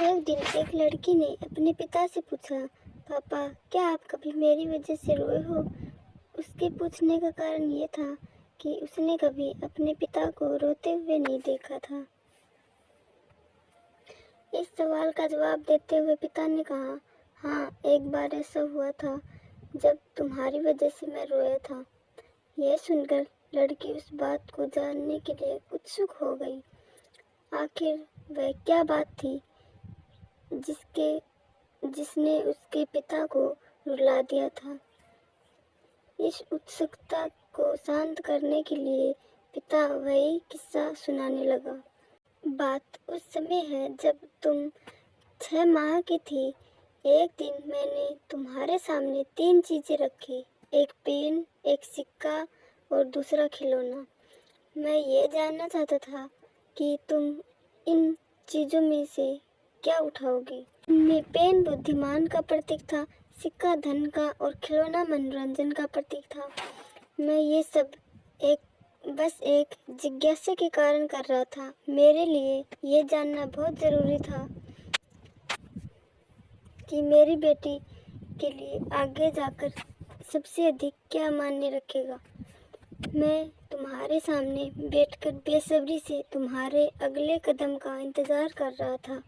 एक दिन एक लड़की ने अपने पिता से पूछा, पापा क्या आप कभी मेरी वजह से रोए हो? उसके पूछने का कारण ये था कि उसने कभी अपने पिता को रोते हुए नहीं देखा था। इस सवाल का जवाब देते हुए पिता ने कहा, हाँ, एक बार ऐसा हुआ था जब तुम्हारी वजह से मैं रोया था। यह सुनकर लड़की उस बात को जानने के लिए उत्सुक हो गई। आखिर वह क्या बात थी जिसने उसके पिता को रुला दिया था? इस उत्सुकता को शांत करने के लिए पिता वही किस्सा सुनाने लगा। बात उस समय है जब तुम 6 माह की थी। एक दिन मैंने तुम्हारे सामने 3 चीजें रखी, एक पेन, एक सिक्का और दूसरा खिलौना। मैं ये जानना चाहता था कि तुम इन चीजों में से क्या उठाओगी। में पेन बुद्धिमान का प्रतीक था, सिक्का धन का और खिलौना मनोरंजन का प्रतीक था। मैं ये सब बस एक जिज्ञासा के कारण कर रहा था। मेरे लिए ये जानना बहुत ज़रूरी था कि मेरी बेटी के लिए आगे जाकर सबसे अधिक क्या मायने रखेगा। मैं तुम्हारे सामने बैठकर बेसब्री से तुम्हारे अगले कदम का इंतज़ार कर रहा था।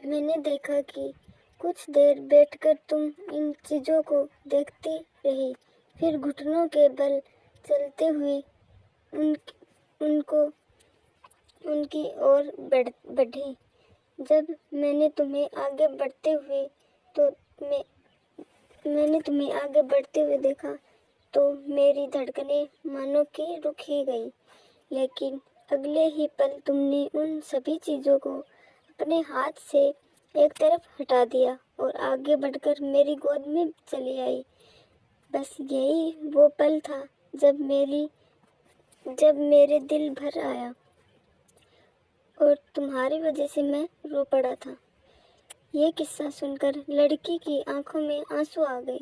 मैंने देखा कि कुछ देर बैठकर तुम इन चीज़ों को देखती रही, फिर घुटनों के बल चलते हुए उनकी ओर बढ़ी। जब मैंने तुम्हें आगे बढ़ते हुए देखा तो मेरी धड़कनें मानो कि रुक ही गई। लेकिन अगले ही पल तुमने उन सभी चीज़ों को अपने हाथ से एक तरफ हटा दिया और आगे बढ़कर मेरी गोद में चली आई। बस यही वो पल था जब मेरे दिल भर आया और तुम्हारी वजह से मैं रो पड़ा था। ये किस्सा सुनकर लड़की की आंखों में आंसू आ गए।